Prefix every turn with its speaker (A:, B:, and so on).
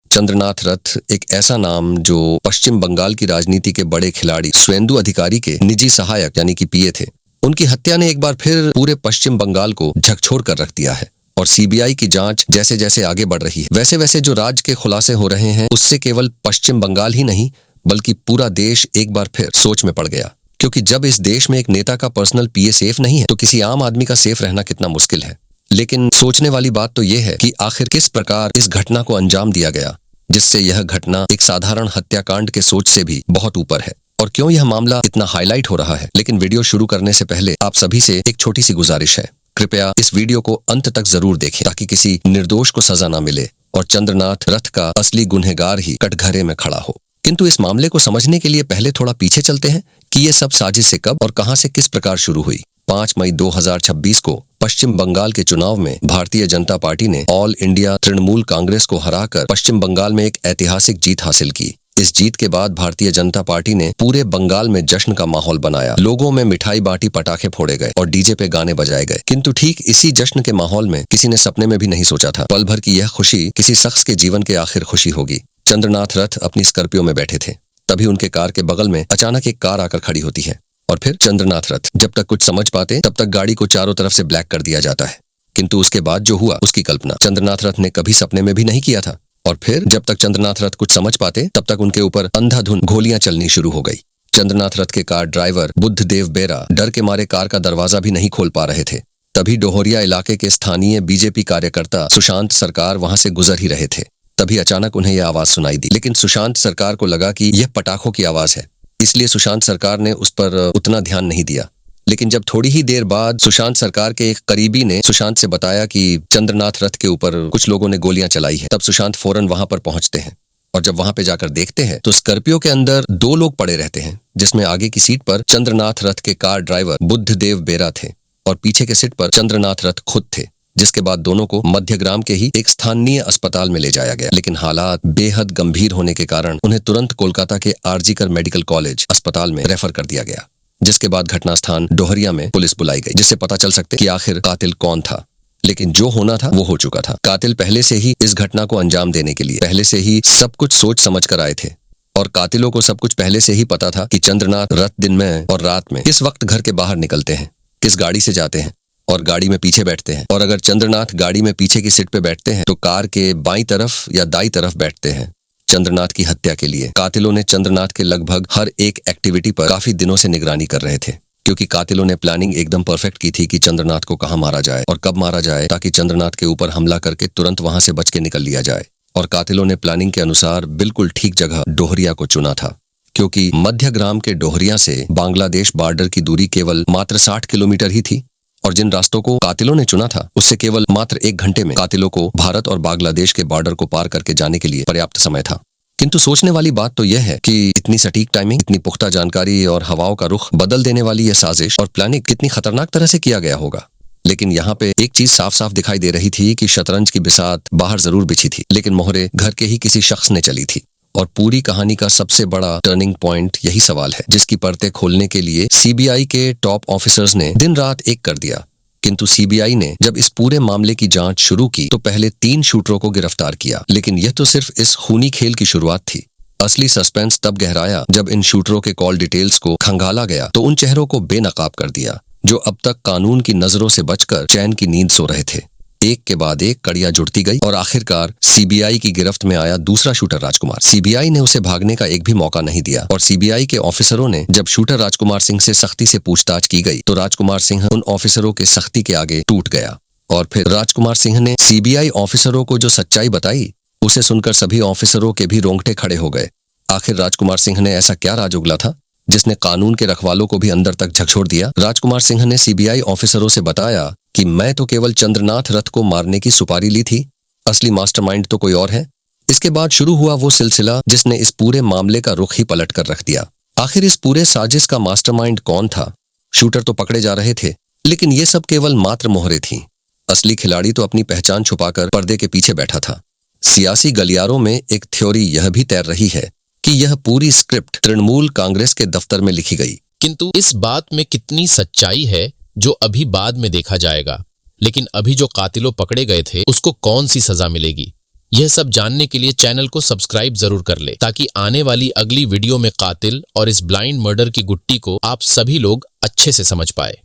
A: चंद्रनाथ रथ एक ऐसा नाम जो पश्चिम बंगाल की राजनीति के बड़े खिलाड़ी सुवेंदु अधिकारी के निजी सहायक यानी कि पीए थे। उनकी हत्या ने एक बार फिर पूरे पश्चिम बंगाल को झकझोर कर रख दिया है और सीबीआई की जांच जैसे जैसे आगे बढ़ रही है वैसे वैसे जो राज के खुलासे हो रहे हैं उससे केवल पश्चिम बंगाल ही नहीं बल्कि पूरा देश एक बार फिर सोच में पड़ गया। क्योंकि जब इस देश में एक नेता का पर्सनल पीए सेफ नहीं है तो किसी आम आदमी का सेफ रहना कितना मुश्किल है। लेकिन सोचने वाली बात तो यह है कि आखिर किस प्रकार इस घटना को अंजाम दिया गया जिससे यह घटना एक साधारण हत्याकांड के सोच से भी बहुत ऊपर है और क्यों यह मामला इतना हाईलाइट हो रहा है। लेकिन वीडियो शुरू करने से पहले आप सभी से एक छोटी सी गुजारिश है, कृपया इस वीडियो को अंत तक जरूर देखें ताकि किसी निर्दोष को सजा न मिले और चंद्रनाथ रथ का असली गुनहगार ही कटघरे में खड़ा हो। किंतु इस मामले को समझने के लिए पहले थोड़ा पीछे चलते हैं कि ये सब साजिश से कब और कहां से किस प्रकार शुरू हुई। 5 मई 2026 को पश्चिम बंगाल के चुनाव में भारतीय जनता पार्टी ने ऑल इंडिया तृणमूल कांग्रेस को हराकर पश्चिम बंगाल में एक ऐतिहासिक जीत हासिल की। इस जीत के बाद भारतीय जनता पार्टी ने पूरे बंगाल में जश्न का माहौल बनाया, लोगों में मिठाई बांटी, पटाखे फोड़े गए और डीजे पे गाने बजाए गए। किंतु ठीक इसी जश्न के माहौल में किसी ने सपने में भी नहीं सोचा था पल भर की यह खुशी किसी शख्स के जीवन के आखिर खुशी होगी। चंद्रनाथ रथ अपनी स्कॉर्पियो में बैठे थे, तभी उनके कार के बगल में अचानक एक कार आकर खड़ी होती है और फिर चंद्रनाथ रथ जब तक कुछ समझ पाते तब तक गाड़ी को चारों तरफ से ब्लैक कर दिया जाता है। किंतु उसके बाद जो हुआ उसकी कल्पना चंद्रनाथ रथ ने कभी सपने में भी नहीं किया था। और फिर जब तक चंद्रनाथ रथ कुछ समझ पाते तब तक उनके ऊपर अंधाधुंध गोलियां चलनी शुरू हो गई। चंद्रनाथ रथ के कार ड्राइवर बुद्धदेव बेरा डर के मारे कार का दरवाजा भी नहीं खोल पा रहे थे। तभी डोहरिया इलाके के स्थानीय बीजेपी कार्यकर्ता सुशांत सरकार वहां से गुजर ही रहे थे। तभी अचानक उन्हें यह आवाज सुनाई दी, लेकिन सुशांत सरकार को लगा कि यह पटाखों की आवाज है, इसलिए सुशांत सरकार ने उस पर उतना ध्यान नहीं दिया। लेकिन जब थोड़ी ही देर बाद सुशांत सरकार के एक करीबी ने सुशांत से बताया कि चंद्रनाथ रथ के ऊपर कुछ लोगों ने गोलियां चलाई है, तब सुशांत फौरन वहां पर पहुंचते हैं और जब वहां पे जाकर देखते हैं तो स्कॉर्पियो के अंदर 2 लोग पड़े रहते हैं, जिसमें आगे की सीट पर चंद्रनाथ रथ के कार ड्राइवर बुद्धदेव बेरा थे और पीछे के सीट पर चंद्रनाथ रथ खुद थे। जिसके बाद दोनों को मध्यग्राम के ही एक स्थानीय अस्पताल में ले जाया गया, लेकिन हालात बेहद गंभीर होने के कारण उन्हें तुरंत कोलकाता के आरजीकर मेडिकल कॉलेज अस्पताल में रेफर कर दिया गया। जिसके बाद घटना स्थान डोहरिया में पुलिस बुलाई गई, जिससे पता चल सकते कि आखिर कातिल कौन था। लेकिन जो होना था वो हो चुका था। कातिल पहले से ही इस घटना को अंजाम देने के लिए पहले से ही सब कुछ सोच समझ कर आए थे और कातिलों को सब कुछ पहले से ही पता था कि चंद्रनाथ रथ दिन में और रात में किस वक्त घर के बाहर निकलते हैं, किस गाड़ी से जाते हैं और गाड़ी में पीछे बैठते हैं। और अगर चंद्रनाथ गाड़ी में पीछे की सीट पे बैठते हैं तो कार के बाईं तरफ या दाईं तरफ बैठते हैं। चंद्रनाथ की हत्या के लिए कातिलों ने चंद्रनाथ के लगभग हर एक एक्टिविटी पर काफी दिनों से निगरानी कर रहे थे, क्योंकि कातिलों ने प्लानिंग एकदम परफेक्ट की थी कि चंद्रनाथ को कहाँ मारा जाए और कब मारा जाए, ताकि चंद्रनाथ के ऊपर हमला करके तुरंत वहां से बच के निकल लिया जाए। और कातिलों ने प्लानिंग के अनुसार बिल्कुल ठीक जगह डोहरिया को चुना था, क्योंकि मध्यग्राम के डोहरिया से बांग्लादेश बॉर्डर की दूरी केवल मात्र 60 किलोमीटर ही थी और जिन रास्तों को कातिलों ने चुना था उससे केवल मात्र 1 घंटे में कातिलों को भारत और बांग्लादेश के बॉर्डर को पार करके जाने के लिए पर्याप्त समय था। किंतु सोचने वाली बात तो यह है कि इतनी सटीक टाइमिंग, इतनी पुख्ता जानकारी और हवाओं का रुख बदल देने वाली यह साजिश और प्लानिंग कितनी खतरनाक तरह से किया गया होगा। लेकिन यहाँ पे एक चीज साफ साफ दिखाई दे रही थी कि शतरंज की बिसात बाहर जरूर बिछी थी, लेकिन मोहरे घर के ही किसी शख्स ने चली थी। और पूरी कहानी का सबसे बड़ा टर्निंग पॉइंट यही सवाल है, जिसकी परतें खोलने के लिए सीबीआई के टॉप ऑफिसर्स ने दिन रात एक कर दिया। किंतु सीबीआई ने जब इस पूरे मामले की जांच शुरू की तो पहले 3 शूटरों को गिरफ्तार किया, लेकिन यह तो सिर्फ इस खूनी खेल की शुरुआत थी। असली सस्पेंस तब गहराया जब इन शूटरों के कॉल डिटेल्स को खंगाला गया तो उन चेहरों को बेनकाब कर दिया जो अब तक कानून की नजरों से बचकर चैन की नींद सो रहे थे। एक के बाद एक कड़ियां जुड़ती गई और आखिरकार सीबीआई की गिरफ्त में आया दूसरा शूटर राजकुमार। सीबीआई ने उसे भागने का एक भी मौका नहीं दिया और सीबीआई के ऑफिसरों ने जब शूटर राजकुमार सिंह से सख्ती से पूछताछ की गई तो राजकुमार सिंह उन ऑफिसरों के सख्ती के आगे टूट गया। और फिर राजकुमार सिंह ने सीबीआई ऑफिसरों को जो सच्चाई बताई उसे सुनकर सभी ऑफिसरों के भी रोंगटे खड़े हो गए। आखिर राजकुमार सिंह ने ऐसा क्या राज उगला था जिसने कानून के रखवालों को भी अंदर तक झकझोर दिया। राजकुमार सिंह ने सीबीआई ऑफिसरों से बताया कि मैं तो केवल चंद्रनाथ रथ को मारने की सुपारी ली थी, असली मास्टरमाइंड तो कोई और है। इसके बाद शुरू हुआ वो सिलसिला जिसने इस पूरे मामले का रुख ही पलट कर रख दिया। आखिर इस पूरे साजिश का मास्टरमाइंड कौन था? शूटर तो पकड़े जा रहे थे, लेकिन ये सब केवल मात्र मोहरे थीं। असली खिलाड़ी तो अपनी पहचान छुपाकर पर्दे के पीछे बैठा था। सियासी गलियारों में एक थ्योरी यह भी तैर रही है कि यह पूरी स्क्रिप्ट तृणमूल कांग्रेस के दफ्तर में लिखी गई।
B: किंतु इस बात में कितनी सच्चाई है जो अभी बाद में देखा जाएगा। लेकिन अभी जो कातिलों पकड़े गए थे उसको कौन सी सजा मिलेगी, यह सब जानने के लिए चैनल को सब्सक्राइब जरूर कर ले, ताकि आने वाली अगली वीडियो में कातिल और इस ब्लाइंड मर्डर की गुट्टी को आप सभी लोग अच्छे से समझ पाए।